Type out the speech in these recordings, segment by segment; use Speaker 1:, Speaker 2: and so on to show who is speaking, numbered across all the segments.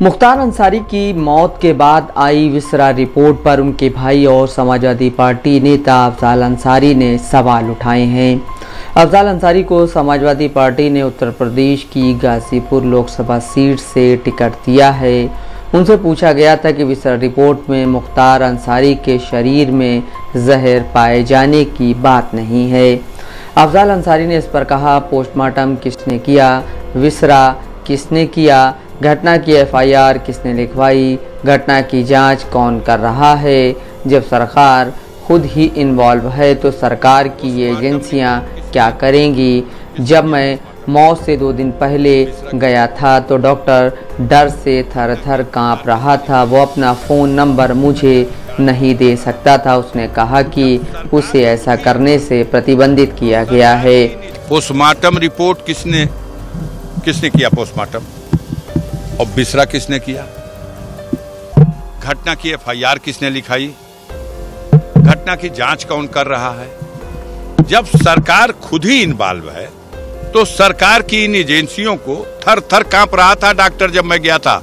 Speaker 1: मुख्तार अंसारी की मौत के बाद आई विसरा रिपोर्ट पर उनके भाई और समाजवादी पार्टी नेता अफजाल अंसारी ने सवाल उठाए हैं। अफजाल अंसारी को समाजवादी पार्टी ने उत्तर प्रदेश की गाजीपुर लोकसभा सीट से टिकट दिया है। उनसे पूछा गया था कि विसरा रिपोर्ट में मुख्तार अंसारी के शरीर में जहर पाए जाने की बात नहीं है। अफजाल अंसारी ने इस पर कहा, पोस्टमार्टम किसने किया, विसरा किसने किया, घटना की एफआईआर किसने लिखवाई, घटना की जांच कौन कर रहा है। जब सरकार खुद ही इन्वॉल्व है तो सरकार की ये एजेंसियां क्या करेंगी। जब मैं मौत से 2 दिन पहले गया था तो डॉक्टर डर से थर थर काँप रहा था। वो अपना फ़ोन नंबर मुझे नहीं दे सकता था। उसने कहा कि उसे ऐसा करने से प्रतिबंधित किया गया है।
Speaker 2: पोस्टमार्टम रिपोर्ट किसने किया पोस्टमार्टम, और विसरा किसने किया, घटना की एफआईआर किसने लिखाई, घटना की जांच कौन कर रहा है। जब सरकार खुद ही इन्वॉल्व है तो सरकार की इन एजेंसियों को थर थर कांप रहा था। डॉक्टर जब मैं गया था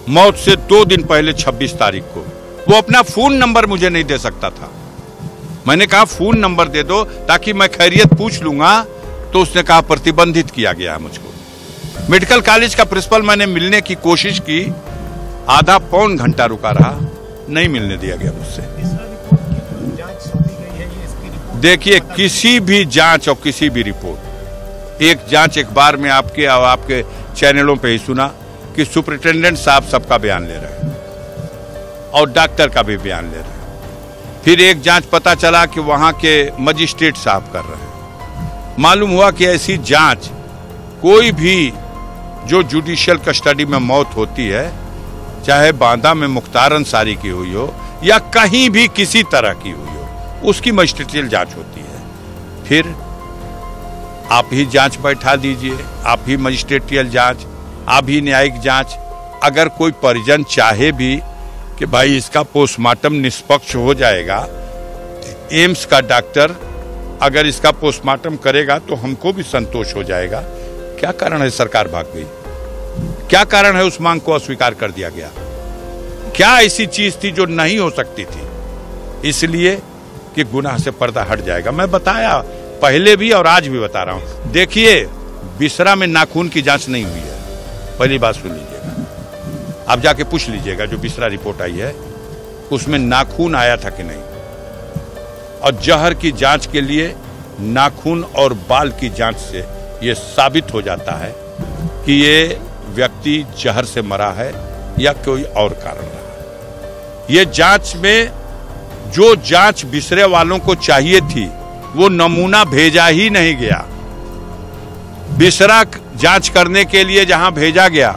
Speaker 2: मौत से 2 दिन पहले 26 तारीख को, वो अपना फोन नंबर मुझे नहीं दे सकता था। मैंने कहा फोन नंबर दे दो ताकि मैं खैरियत पूछ लूंगा, तो उसने कहा प्रतिबंधित किया गया है मुझको। मेडिकल कॉलेज का प्रिंसिपल मैंने मिलने की कोशिश की, आधा पौन घंटा रुका रहा, नहीं मिलने दिया गया मुझसे। देखिए, किसी भी जांच और किसी भी रिपोर्ट, एक जांच एक बार में आपके चैनलों पे ही सुना कि सुपरिटेंडेंट साहब सबका बयान ले रहे हैं और डॉक्टर का भी बयान ले रहे हैं। फिर एक जांच पता चला कि वहां के मजिस्ट्रेट साहब कर रहे हैं। मालूम हुआ कि ऐसी जांच कोई भी जो जुडिशियल कस्टडी में मौत होती है, चाहे बांदा में मुख्तार अंसारी की हुई हो या कहीं भी किसी तरह की हुई हो, उसकी मजिस्ट्रियल जांच होती है। फिर आप ही जांच बैठा दीजिए, आप ही मजिस्ट्रेटियल जांच, आप ही न्यायिक जांच। अगर कोई परिजन चाहे भी कि भाई इसका पोस्टमार्टम निष्पक्ष हो जाएगा, एम्स का डॉक्टर अगर इसका पोस्टमार्टम करेगा तो हमको भी संतोष हो जाएगा, क्या कारण है सरकार भाग गई? क्या कारण है उस मांग को अस्वीकार कर दिया गया? क्या ऐसी चीज थी जो नहीं हो सकती थी? इसलिए कि गुनाह से पर्दा हट जाएगा। मैं बताया पहले भी और आज भी बता रहा हूं। देखिए, विसरा में नाखून की जांच नहीं हुई है, पहली बात सुन लीजिएगा। आप जाके पूछ लीजिएगा, जो विसरा रिपोर्ट आई है उसमें नाखून आया था कि नहीं। और जहर की जांच के लिए नाखून और बाल की जांच से ये साबित हो जाता है कि ये व्यक्ति जहर से मरा है या कोई और कारण रहा। ये जांच में जो जांच विसरे वालों को चाहिए थी वो नमूना भेजा ही नहीं गया। विसरा जांच करने के लिए जहां भेजा गया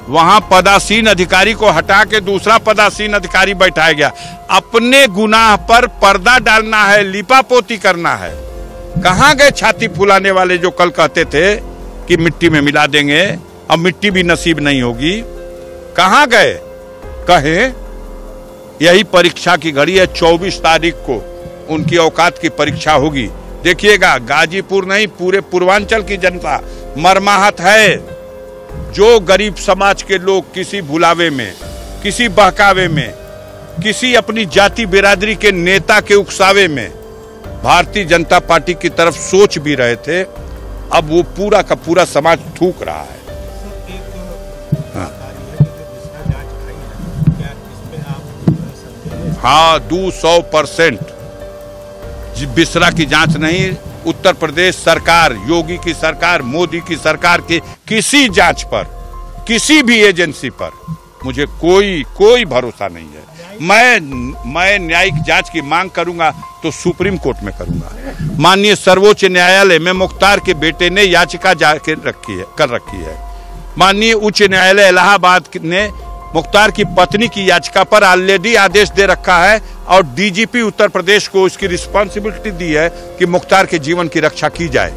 Speaker 2: वहां पदासीन अधिकारी को हटा के दूसरा पदासीन अधिकारी बैठाया गया। अपने गुनाह पर पर्दा डालना है, लिपापोती करना है। कहां गए छाती फुलाने वाले जो कल कहते थे कि मिट्टी में मिला देंगे, अब मिट्टी भी नसीब नहीं होगी? कहां गए? कहे यही परीक्षा की घड़ी है। 24 तारीख को उनकी औकात की परीक्षा होगी। देखिएगा, गाजीपुर नहीं पूरे पूर्वांचल की जनता मरमाहत है। जो गरीब समाज के लोग किसी भुलावे में, किसी बहकावे में, किसी अपनी जाति बिरादरी के नेता के उकसावे में भारतीय जनता पार्टी की तरफ सोच भी रहे थे, अब वो पूरा का पूरा समाज थूक रहा है। हाँ, 200% विसरा की जांच नहीं। उत्तर प्रदेश सरकार, योगी की सरकार, मोदी की सरकार के किसी जांच पर, किसी भी एजेंसी पर मुझे कोई भरोसा नहीं है। मैं न्यायिक जांच की मांग करूंगा तो सुप्रीम कोर्ट में करूंगा। माननीय सर्वोच्च न्यायालय में मुख्तार के बेटे ने याचिका कर रखी है। माननीय उच्च न्यायालय इलाहाबाद ने मुख्तार की पत्नी की याचिका पर ऑलरेडी आदेश दे रखा है और डीजीपी उत्तर प्रदेश को इसकी रिस्पांसिबिलिटी दी है कि मुख्तार के जीवन की रक्षा की जाए।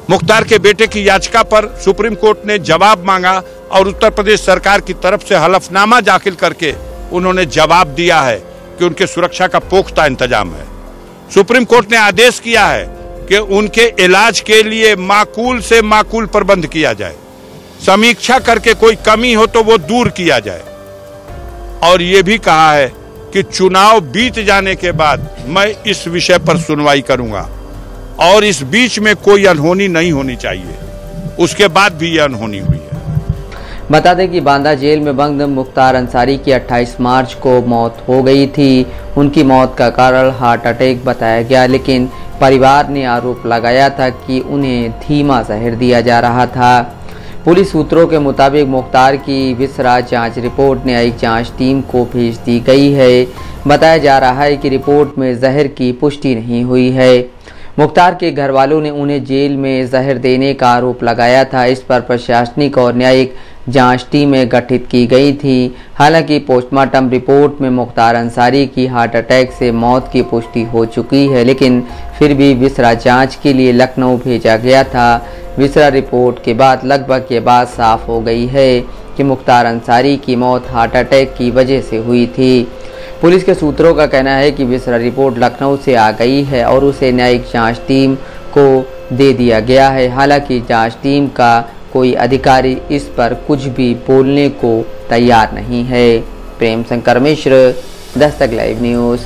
Speaker 2: मुख्तार के बेटे की याचिका पर सुप्रीम कोर्ट ने जवाब मांगा और उत्तर प्रदेश सरकार की तरफ से हलफनामा दाखिल करके उन्होंने जवाब दिया है कि उनके सुरक्षा का पुख्ता इंतजाम है। सुप्रीम कोर्ट ने आदेश किया है कि उनके इलाज के लिए माकूल से माकूल प्रबंध किया जाए। समीक्षा करके कोई कमी हो तो वो दूर किया जाए। और ये भी कहा है कि चुनाव बीत जाने के बाद मैं इस विषय पर सुनवाई करूंगा और इस बीच में कोई अनहोनी नहीं होनी चाहिए। उसके बाद भी ये अनहोनी हुई है।
Speaker 1: बता दें कि बांदा जेल में बंद मुख्तार अंसारी की 28 मार्च को मौत हो गई थी। उनकी मौत का कारण हार्ट अटैक बताया गया, लेकिन परिवार ने आरोप लगाया था कि उन्हें धीमा जहर दिया जा रहा था। पुलिस सूत्रों के मुताबिक मुख्तार की विसरा जांच रिपोर्ट न्यायिक जांच टीम को भेज दी गई है। बताया जा रहा है कि रिपोर्ट में जहर की पुष्टि नहीं हुई है। मुख्तार के घर वालों ने उन्हें जेल में जहर देने का आरोप लगाया था। इस पर प्रशासनिक और न्यायिक जांच टीमें गठित की गई थी। हालांकि पोस्टमार्टम रिपोर्ट में मुख्तार अंसारी की हार्ट अटैक से मौत की पुष्टि हो चुकी है, लेकिन फिर भी विसरा जांच के लिए लखनऊ भेजा गया था। विसरा रिपोर्ट के बाद लगभग ये बात साफ हो गई है कि मुख्तार अंसारी की मौत हार्ट अटैक की वजह से हुई थी। पुलिस के सूत्रों का कहना है कि विसरा रिपोर्ट लखनऊ से आ गई है और उसे न्यायिक जांच टीम को दे दिया गया है। हालांकि जांच टीम का कोई अधिकारी इस पर कुछ भी बोलने को तैयार नहीं है। Prem Shankar Mishra, Dastak live news.